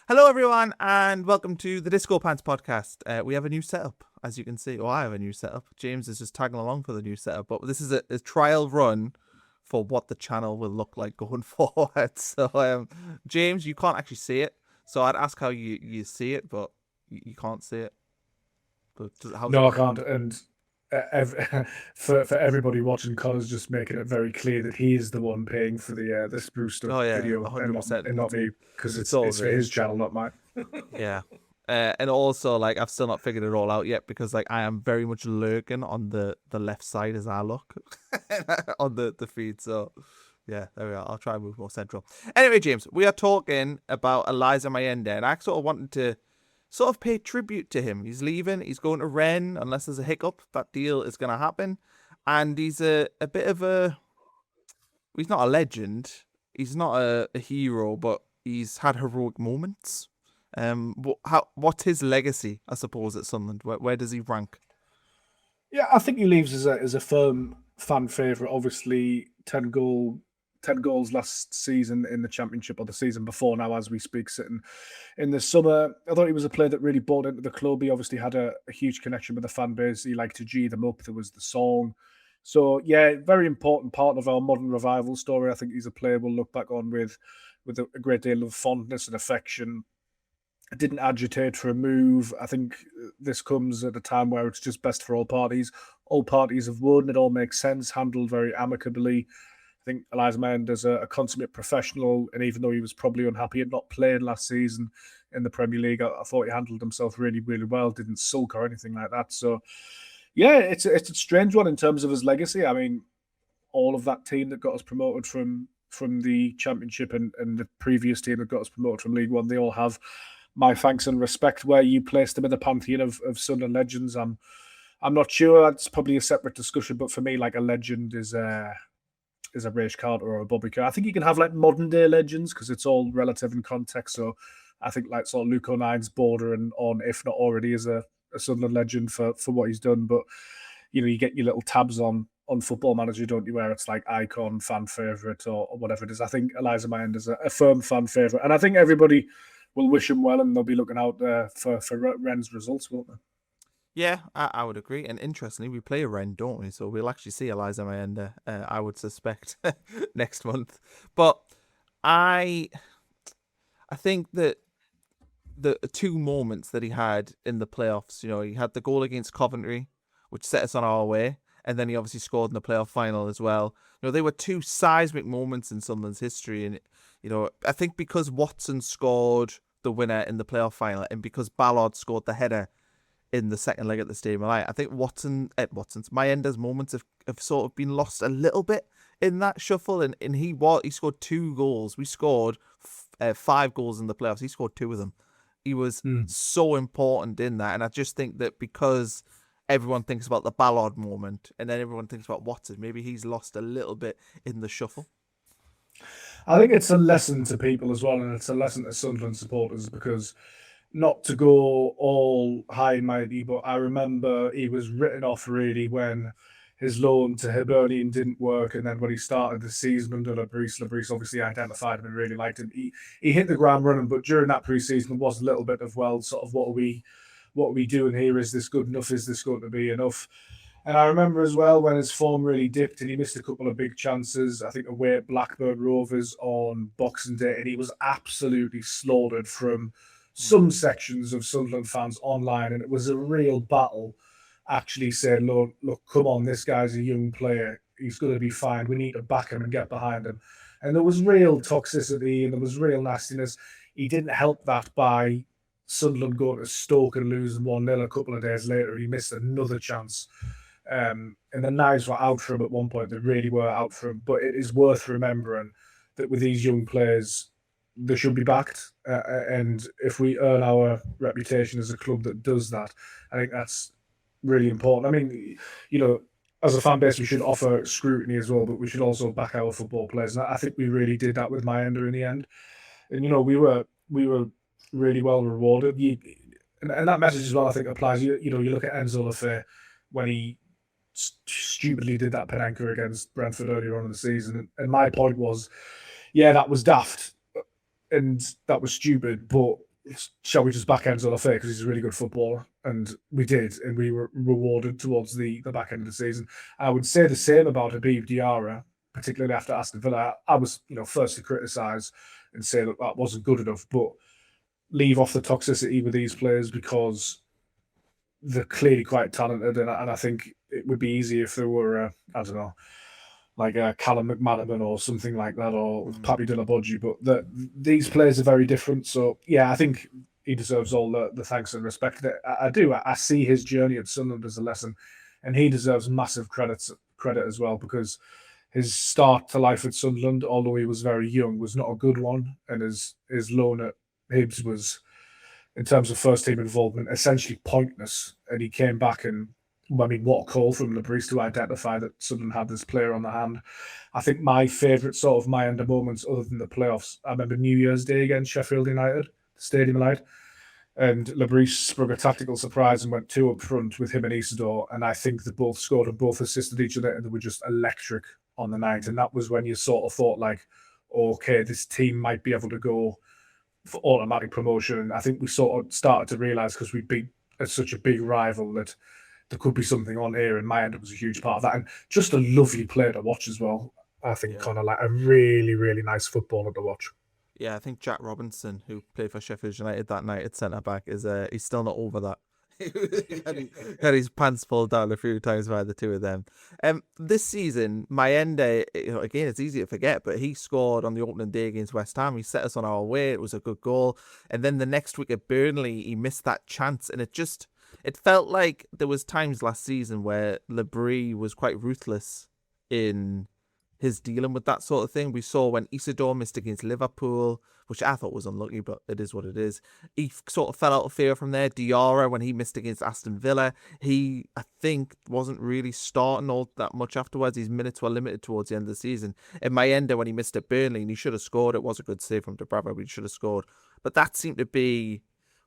Hello, everyone, and welcome to the Disco Pants podcast. We have a new setup, as you can see. Oh, I have a new setup. James is just tagging along for the new setup, but this is a trial run for what the channel will look like going forward. So, James, you can't actually see it, so I'd ask how you see it, but you can't see it. But how's it No, I look? can't. And for everybody watching, Connor's just making it very clear that he is the one paying for the spruced up Oh yeah, video and not 100%. and not me because It's it's all it's for me. his channel, not mine. Yeah. And also, like, I've still not figured it all out yet because, like, I am very much lurking on the left side as I look on the feed. So, yeah, there we are. I'll try and move more central. Anyway, James, we are talking about Eliezer Mayenda, and I sort of wanted to sort of pay tribute to him. He's leaving. He's going to Rennes unless there's a hiccup. That deal is going to happen. And he's a bit of a... He's not a legend. He's not a hero, but he's had heroic moments. What's his legacy? I suppose at Sunderland. Where does he rank? Yeah, I think he leaves as a firm fan favourite. Obviously, 10 goals last season in the Championship, or the season before now, as we speak, sitting in the summer. I thought he was a player that really bought into the club. He obviously had a huge connection with the fan base. He liked to G them up. There was the song. So yeah, very important part of our modern revival story. I think he's a player we'll look back on with a great deal of fondness and affection. Didn't agitate for a move. I think this comes at a time where it's just best for all parties. All parties have won. It all makes sense. Handled very amicably. I think Eliezer Mayenda a consummate professional, and even though he was probably unhappy at not playing last season in the Premier League, I thought he handled himself really, really well. Didn't sulk or anything like that. So, yeah, it's a strange one in terms of his legacy. I mean, all of that team that got us promoted from the Championship and the previous team that got us promoted from League One, they all have my thanks and respect. Where you placed them in the pantheon of Sunderland legends, I'm not sure. That's probably a separate discussion. But for me, like a legend is a Rage Carter or a Bobby Kerr. I think you can have like modern day legends because it's all relative in context. So I think like sort of Luke O'Nine's bordering on, if not already, is a Sunderland legend for what he's done. But you get your little tabs on Football Manager, don't you, where it's like icon, fan favorite, or whatever it is. I think Eliezer Mayenda is a firm fan favorite, and I think everybody will wish him well, and they'll be looking out for Rennes results, won't they? Yeah, I would agree. And interestingly, we play a Rennes, don't we? So we'll actually see Eliezer Mayenda, I would suspect, next month. But I I think that the two moments that he had in the playoffs, he had the goal against Coventry, which set us on our way, and then he obviously scored in the playoff final as well. They were two seismic moments in Sunderland's history, and I think because Watson scored the winner in the playoff final, and because Ballard scored the header in the second leg at the Stadium of Light, I think Mayenda's moments have sort of been lost a little bit in that shuffle, and he scored two goals. We scored 5 goals in the playoffs. He scored two of them. He was Mm. so important in that, and I just think that because everyone thinks about the Ballard moment, and then everyone thinks about Watson, maybe he's lost a little bit in the shuffle. I think it's a lesson to people as well, and it's a lesson to Sunderland supporters because not to go all high and mighty, but I remember he was written off really when his loan to Hibernian didn't work, and then when he started the season under Labrise obviously identified him and really liked him. He hit the ground running, but during that pre-season was a little bit of sort of what are we doing here? Is this good enough? Is this going to be enough? And I remember as well when his form really dipped and he missed a couple of big chances. I think away at Blackburn Rovers on Boxing Day, and he was absolutely slaughtered from some sections of Sunderland fans online. And it was a real battle actually saying, look, come on, this guy's a young player. He's going to be fine. We need to back him and get behind him. And there was real toxicity and there was real nastiness. He didn't help that by Sunderland going to Stoke and losing 1-0 a couple of days later. He missed another chance. And the knives were out for him at one point. They really were out for him. But it is worth remembering that with these young players, they should be backed. And if we earn our reputation as a club that does that, I think that's really important. I mean, as a fan base, we should offer scrutiny as well, but we should also back our football players. And I think we really did that with Mayenda in the end. And we were really well rewarded. And that message as well, I think, applies. You look at Enzo Lefebvre when he stupidly did that Penanka against Brentford earlier on in the season. And my point was, yeah, that was daft and that was stupid, but shall we just back end Zola because he's a really good footballer, and we did, and we were rewarded towards the back end of the season. I would say the same about Habib Diarra, particularly after Aston Villa. I was, first to criticise and say that wasn't good enough, but leave off the toxicity with these players because they're clearly quite talented, and I think it would be easy if there were, I don't know, like Callum McManaman or something like that, or Papi Delaboji, but these players are very different. So, yeah, I think he deserves all the thanks and respect. I do. I see his journey at Sunderland as a lesson, and he deserves massive credit as well, because his start to life at Sunderland, although he was very young, was not a good one, and his loan at Hibs was, in terms of first team involvement, essentially pointless. And he came back, and I mean, what a call from Lebris to identify that Sunderland had this player on the hand. I think my favourite sort of Mayenda moments, other than the playoffs, I remember New Year's Day against Sheffield United, Stadium Light, and Lebris sprung a tactical surprise and went two up front with him and Isidore, and I think they both scored and both assisted each other, and they were just electric on the night. And that was when you sort of thought, like, okay, this team might be able to go for automatic promotion. And I think we sort of started to realise, because we beat such a big rival, that there could be something on here, and Mayenda was a huge part of that. And just a lovely player to watch as well. I think kind of like a really, really nice footballer to watch. Yeah, I think Jack Robinson, who played for Sheffield United that night at centre back, he's still not over that. He had his pants pulled down a few times by the two of them. This season, Mayenda, again, it's easy to forget, but he scored on the opening day against West Ham. He set us on our way. It was a good goal. And then the next week at Burnley, he missed that chance. And it felt like there was times last season where Lebris was quite ruthless in his dealing with that sort of thing. We saw when Isidore missed against Liverpool, which I thought was unlucky, but it is what it is. He sort of fell out of favour from there. Diarra, when he missed against Aston Villa, he, I think, wasn't really starting all that much afterwards. His minutes were limited towards the end of the season. And Mayenda, when he missed at Burnley, and he should have scored, it was a good save from Debrava, but he should have scored. But that seemed to be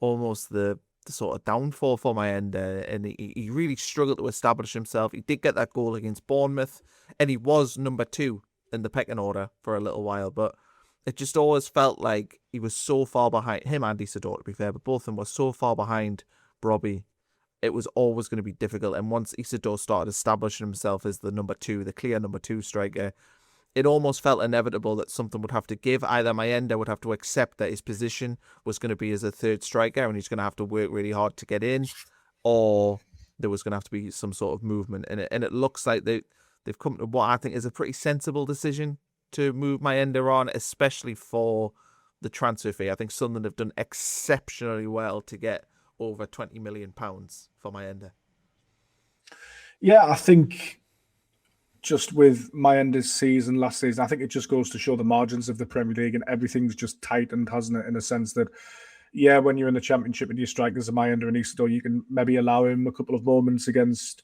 almost the sort of downfall for Mayenda, and he really struggled to establish himself. He did get that goal against Bournemouth, and he was number 2 in the pecking order for a little while, but it just always felt like he was so far behind him and Isidore, to be fair, but both of them were so far behind Robbie. It was always going to be difficult, and once Isidore started establishing himself as the number 2, the clear number 2 striker, it almost felt inevitable that something would have to give. Either Mayenda would have to accept that his position was going to be as a third striker and he's going to have to work really hard to get in, or there was going to have to be some sort of movement. And it looks like they've come to what I think is a pretty sensible decision to move Mayenda on, especially for the transfer fee. I think Sunderland have done exceptionally well to get over £20 million for Mayenda. Yeah, I think just with Mayenda's season last season, I think it just goes to show the margins of the Premier League, and everything's just tightened, hasn't it? In a sense that, yeah, when you're in the Championship and you strike as a Mayenda and Isidore, you can maybe allow him a couple of moments against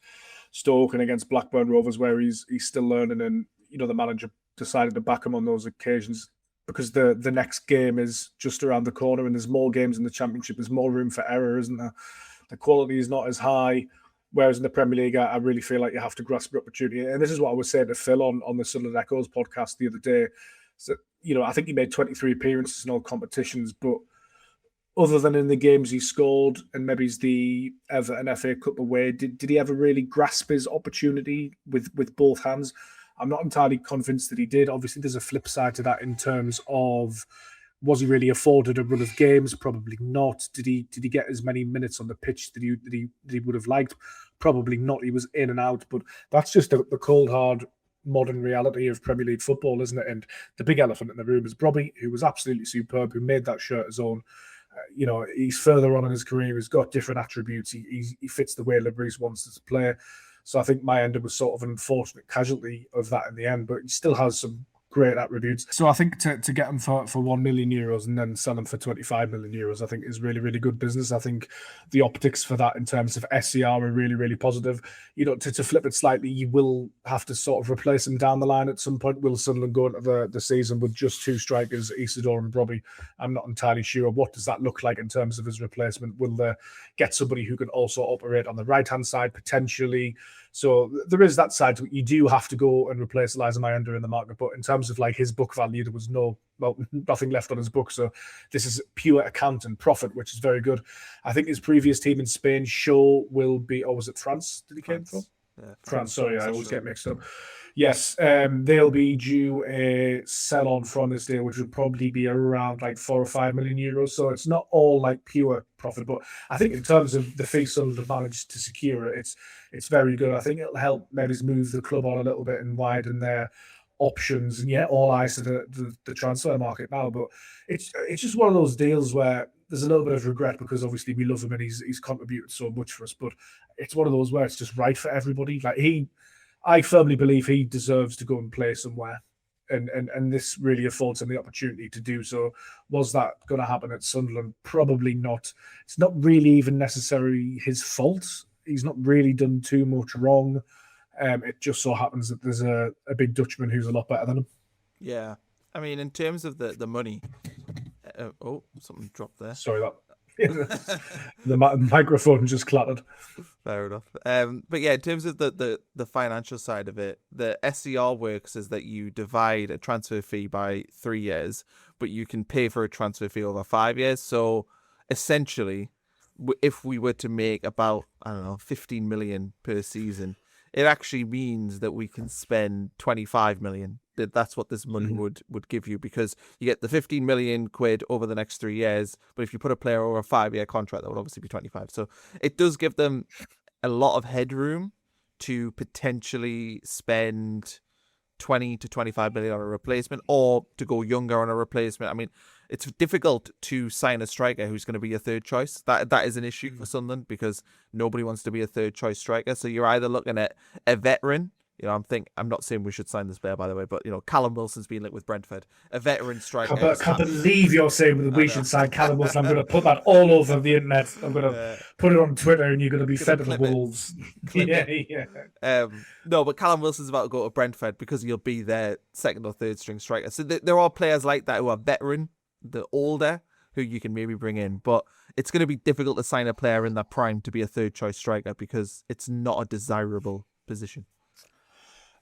Stoke and against Blackburn Rovers where he's still learning, and the manager decided to back him on those occasions because the next game is just around the corner, and there's more games in the Championship. There's more room for error, isn't there? The quality is not as high. Whereas in the Premier League, I really feel like you have to grasp the opportunity. And this is what I was saying to Phil on the Sunderland Echoes podcast the other day. So, I think he made 23 appearances in all competitions, but other than in the games he scored and maybe the Everton FA Cup away, did he ever really grasp his opportunity with both hands? I'm not entirely convinced that he did. Obviously, there's a flip side to that in terms of, was he really afforded a run of games? Probably not. Did he get as many minutes on the pitch that he would have liked? Probably not. He was in and out, but that's just the cold, hard, modern reality of Premier League football, isn't it? And the big elephant in the room is Bromley, who was absolutely superb, who made that shirt his own. He's further on in his career. He's got different attributes. He fits the way Lebris wants to play. So I think Mayenda was sort of an unfortunate casualty of that in the end, but he still has some great attributes. So I think to get him for €1 million and then sell him for €25 million, I think is really, really good business. I think the optics for that in terms of SCR are really, really positive. To flip it slightly, you will have to sort of replace him down the line at some point. Will Sunderland go into the season with just 2 strikers, Isidore and Bromley? I'm not entirely sure. What does that look like in terms of his replacement? Will they get somebody who can also operate on the right-hand side, potentially? So there is that side to it. You do have to go and replace Eliezer Mayenda in the market, but in terms of like his book value, there was nothing left on his book. So this is pure account and profit, which is very good. I think his previous team in Spain, Shaw, will be, or was it France? Did he came from? Yeah, France. Sorry, I always get mixed up. Yes, they'll be due a sell-on from this deal, which would probably be around like 4 or 5 million euros. So it's not all like pure profit, but I think in terms of the fee Sunderland managed to secure it, it's very good. I think it'll help maybe move the club on a little bit and widen their options. And yeah, all eyes to the transfer market now. But it's just one of those deals where there's a little bit of regret because obviously we love him and he's contributed so much for us. But it's one of those where it's just right for everybody. Like I firmly believe he deserves to go and play somewhere. And this really affords him the opportunity to do so. Was that going to happen at Sunderland? Probably not. It's not really even necessarily his fault. He's not really done too much wrong. It just so happens that there's a big Dutchman who's a lot better than him. Yeah. I mean, in terms of the money... something dropped there. Sorry, that... the microphone just clattered. Fair enough. But yeah, in terms of the financial side of it, the SCR works is that you divide a transfer fee by 3 years, but you can pay for a transfer fee over 5 years. So essentially, if we were to make about, 15 million per season, it actually means that we can spend 25 million. That's what this money would give you, because you get the 15 million quid over the next 3 years. But if you put a player over a 5-year contract, that would obviously be 25. So it does give them a lot of headroom to potentially spend 20 to 25 million on a replacement, or to go younger on a replacement. I mean, it's difficult to sign a striker who's going to be a third choice. That is an issue for Sunderland, because nobody wants to be a third choice striker. So you're either looking at a veteran. I'm not saying we should sign this player, by the way, but Callum Wilson's been linked with Brentford, a veteran striker. I can't believe you're saying that we should sign Callum Wilson. I'm going to put that all over the internet. I'm going to put it on Twitter, and you're going to be fed to the wolves. No, but Callum Wilson's about to go to Brentford because he'll be their second or third string striker. So there are players like that who are veteran, the older, who you can maybe bring in, but it's going to be difficult to sign a player in their prime to be a third choice striker, because it's not a desirable position.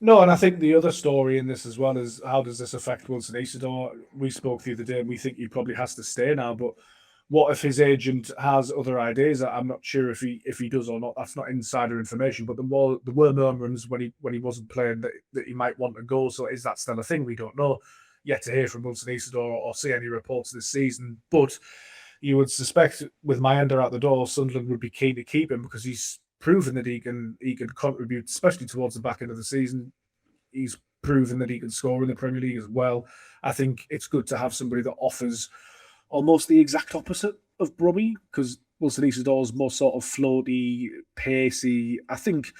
No, and I think the other story in this as well is, how does this affect Wilson Isidore? We spoke the other day and we think he probably has to stay now, but what if his agent has other ideas? I'm not sure if he does or not. That's not insider information, but there were murmurings when he wasn't playing that he might want to go. So is that still a thing? We don't know. Yet to hear from Wilson Isidore or see any reports this season. But you would suspect with Mayenda out the door, Sunderland would be keen to keep him, because he's proven that he can contribute, especially towards the back end of the season. He's proven that he can score in the Premier League as well. I think it's good to have somebody that offers almost the exact opposite of Bromley, because Wilson Isidore's more sort of floaty, pacey. I think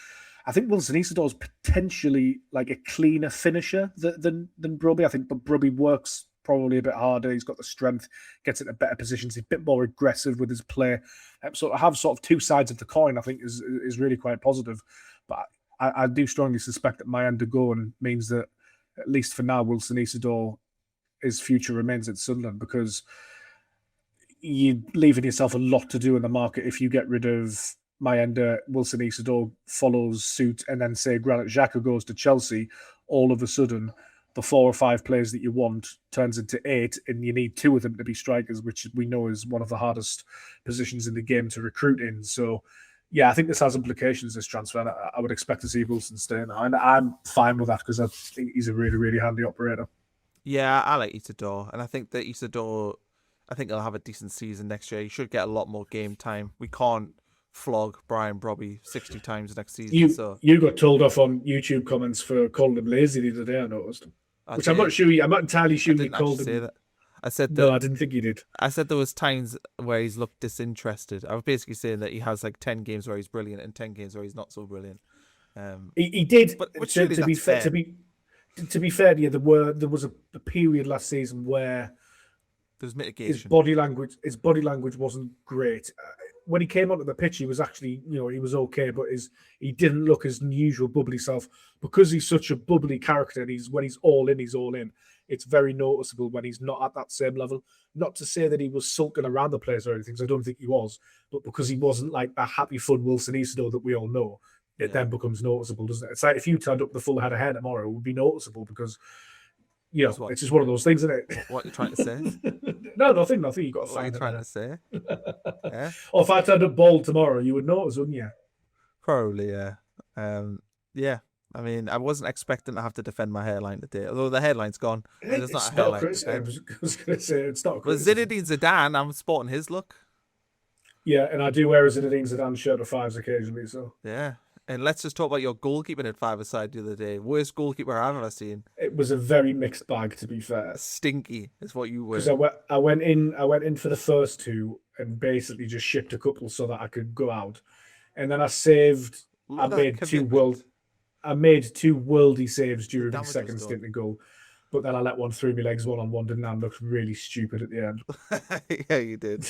Wilson Isidore's potentially like a cleaner finisher than Bromley. I think, but Bromley works probably a bit harder. He's got the strength, gets into better positions. He's a bit more aggressive with his play. So to have sort of two sides of the coin, I think is really quite positive. But I do strongly suspect that Mayenda going means that, at least for now, Wilson Isidore, his future remains at Sunderland, because you're leaving yourself a lot to do in the market if you get rid of Mayenda. Wilson Isidore follows suit, and then say Granit Xhaka goes to Chelsea. All of a sudden, the 4 or 5 players that you want turns into 8, and you need 2 of them to be strikers, which we know is one of the hardest positions in the game to recruit in. So, yeah, I think this has implications, this transfer, and I would expect to see Wilson stay now. And I'm fine with that, because I think he's a really, really handy operator. Yeah, I like Isidore, and I think that Isidore, he'll have a decent season next year. He should get a lot more game time. We can't flog Brian Brobby 60 times next season. You got told off on YouTube comments for calling him lazy the other day, I noticed. I'm not entirely sure you called him. That. I said no, I didn't think you did. I said there was times where he's looked disinterested. I was basically saying that he has like 10 games where he's brilliant and 10 games where he's not so brilliant. He did, but to be fair, yeah, there was a period last season where there's mitigation. His body language wasn't great. When he came onto the pitch, he was actually, he was okay, but he didn't look his usual bubbly self, because he's such a bubbly character. And when he's all in, he's all in. It's very noticeable when he's not at that same level. Not to say that he was sulking around the place or anything, because I don't think he was, but because he wasn't like that happy, fun Wilson Isidore that we all know. it then becomes noticeable, doesn't it? It's like if you turned up with a full head of hair tomorrow, it would be noticeable because, it's just one of those things, isn't it? What you're trying to say? No, nothing. You've got a What are you fine trying head. to say? Yeah, Or if I turned up bald tomorrow, you would notice, wouldn't you? probably. Yeah. Yeah. I mean, I wasn't expecting to have to defend my hairline today, although the hairline's gone. There's It's not a not hairline to criticism. defend. I was going to say it's not But criticism. Zinedine Zidane, I'm sporting his look. Yeah, and I do wear a Zinedine Zidane shirt or fives occasionally. So Yeah. And let's just talk about your goalkeeping at 5-a-side the other day. Worst goalkeeper I've ever seen. it was a very mixed bag, to be fair. Stinky is what you were. Because I went in for the first two and basically just shipped a couple so that I could go out, and then I saved. I made two worldy saves during the second stint in goal, but then I let one through my legs one-on-one, didn't I? And looked really stupid at the end. Yeah, you did.